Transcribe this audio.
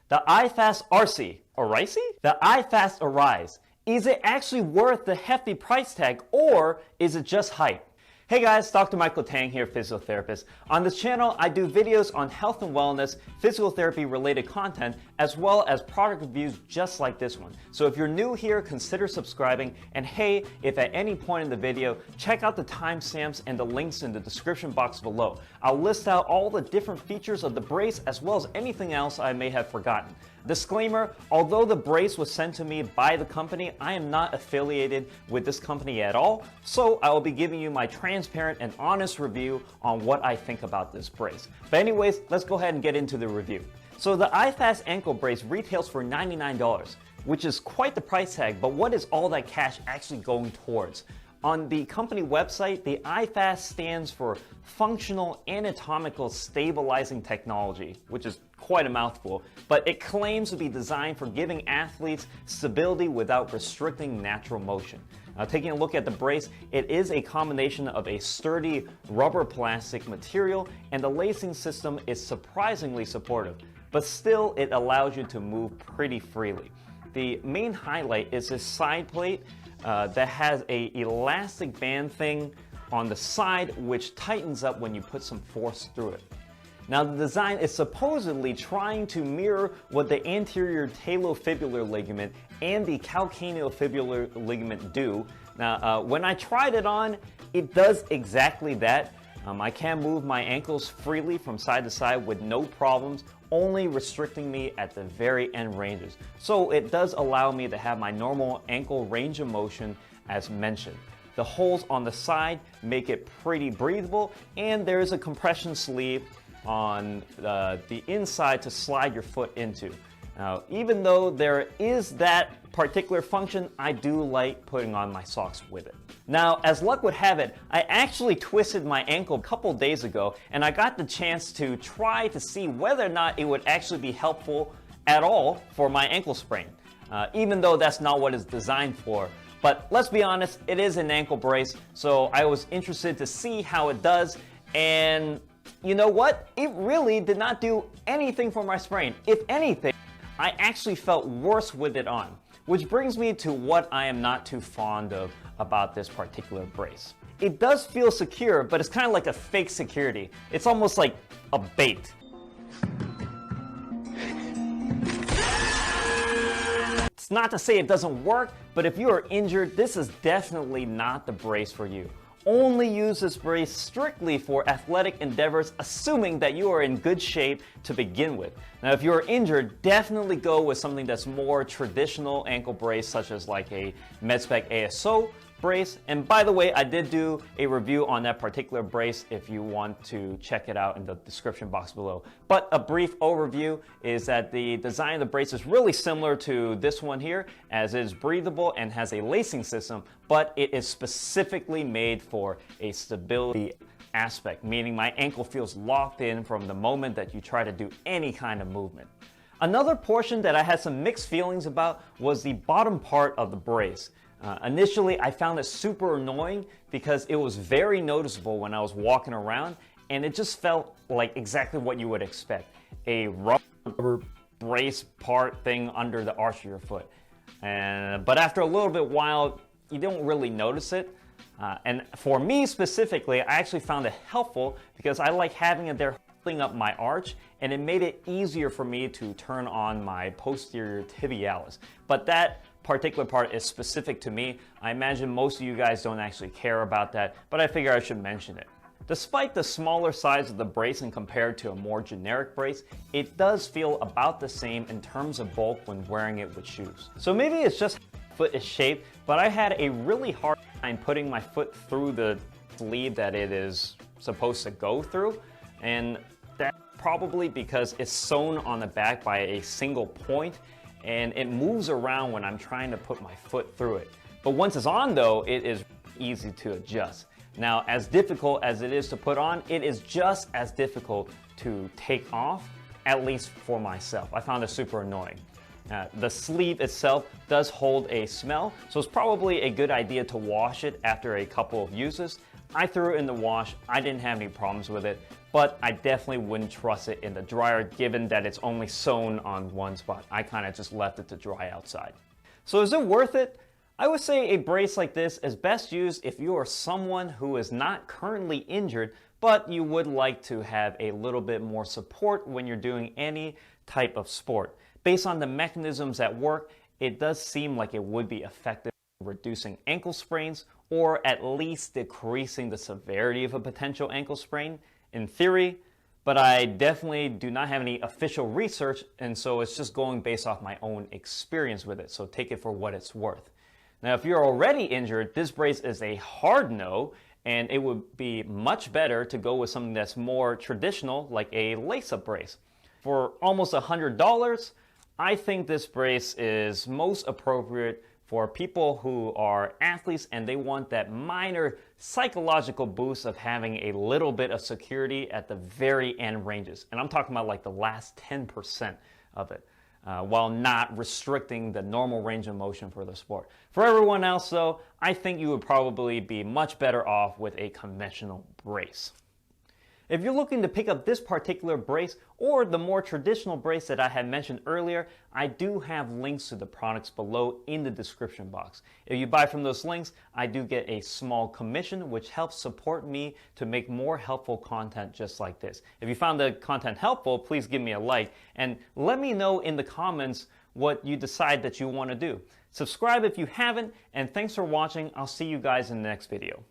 The IFAST Aryse? The IFAST Aryse. Is it actually worth the hefty price tag, or is it just hype? Hey guys, Dr. Michael Tang here, physiotherapist. On this channel, I do videos on health and wellness, physical therapy related content, as well as product reviews just like this one. So if you're new here, consider subscribing. And hey, if at any point in the video, check out the timestamps and the links in the description box below. I'll list out all the different features of the brace as well as anything else I may have forgotten. Disclaimer, although the brace was sent to me by the company, I am not affiliated with this company at all, so I will be giving you my transparent and honest review on what I think about this brace. But anyways, let's go ahead and get into the review. So the IFAST ankle brace retails for $99, which is quite the price tag, but what is all that cash actually going towards? On the company website, the IFAST stands for Functional Anatomical Stabilizing Technology, which is quite a mouthful, but it claims to be designed for giving athletes stability without restricting natural motion. Now, taking a look at the brace, it is a combination of a sturdy rubber plastic material, and the lacing system is surprisingly supportive, but still it allows you to move pretty freely. The main highlight is this side plate that has a elastic band thing on the side which tightens up when you put some force through it. Now the design is supposedly trying to mirror what the anterior talofibular ligament and the calcaneofibular ligament do. Now when I tried it on, it does exactly that. I can move my ankles freely from side to side with no problems, only restricting me at the very end ranges. So it does allow me to have my normal ankle range of motion as mentioned. The holes on the side make it pretty breathable, and there is a compression sleeve on the inside to slide your foot into. Now, even though there is that particular function, I do like putting on my socks with it. Now, as luck would have it, I actually twisted my ankle a couple days ago, and I got the chance to try to see whether or not it would actually be helpful at all for my ankle sprain, even though that's not what it's designed for. But let's be honest, it is an ankle brace, so I was interested to see how it does, and you know what? It really did not do anything for my sprain. If anything, I actually felt worse with it on, which brings me to what I am not too fond of about this particular brace. It does feel secure, but it's kind of like a fake security. It's almost like a bait. It's not to say it doesn't work, but if you are injured, this is definitely not the brace for you. Only use this brace strictly for athletic endeavors, assuming that you are in good shape to begin with. Now, if you are injured, definitely go with something that's more traditional ankle brace, such as like a MedSpec ASO brace. And by the way, I did do a review on that particular brace if you want to check it out in the description box below. But a brief overview is that the design of the brace is really similar to this one here, as it is breathable and has a lacing system, but it is specifically made for a stability aspect, meaning my ankle feels locked in from the moment that you try to do any kind of movement. Another portion that I had some mixed feelings about was the bottom part of the brace. Initially, I found it super annoying because it was very noticeable when I was walking around, and it just felt like exactly what you would expect. A rubber brace part thing under the arch of your foot. But after a little bit while, you don't really notice it. And for me specifically, I actually found it helpful because I like having it there holding up my arch, and it made it easier for me to turn on my posterior tibialis. But that particular part is specific to me. I imagine most of you guys don't actually care about that, but I figure I should mention it. Despite the smaller size of the brace and compared to a more generic brace, it does feel about the same in terms of bulk when wearing it with shoes. So maybe it's just how my foot is shaped, but I had a really hard time putting my foot through the sleeve that it is supposed to go through, and that's probably because it's sewn on the back by a single point, and it moves around when I'm trying to put my foot through it. But once it's on though, it is easy to adjust. Now, as difficult as it is to put on, it is just as difficult to take off, at least for myself. I found it super annoying. The sleeve itself does hold a smell, so it's probably a good idea to wash it after a couple of uses. I threw it in the wash. I didn't have any problems with it, but I definitely wouldn't trust it in the dryer given that it's only sewn on one spot. I kind of just left it to dry outside. So is it worth it? I would say a brace like this is best used if you are someone who is not currently injured, but you would like to have a little bit more support when you're doing any type of sport. Based on the mechanisms at work, it does seem like it would be effective in reducing ankle sprains or at least decreasing the severity of a potential ankle sprain in theory, but I definitely do not have any official research, and so it's just going based off my own experience with it, so take it for what it's worth. Now, if you're already injured, this brace is a hard no, and it would be much better to go with something that's more traditional, like a lace-up brace. For almost $100, I think this brace is most appropriate for people who are athletes and they want that minor psychological boost of having a little bit of security at the very end ranges. And I'm talking about like the last 10% of it. While not restricting the normal range of motion for the sport. For everyone else though, I think you would probably be much better off with a conventional brace. If you're looking to pick up this particular brace or the more traditional brace that I had mentioned earlier, I do have links to the products below in the description box. If you buy from those links, I do get a small commission which helps support me to make more helpful content just like this. If you found the content helpful, please give me a like and let me know in the comments what you decide that you want to do. Subscribe if you haven't, and thanks for watching. I'll see you guys in the next video.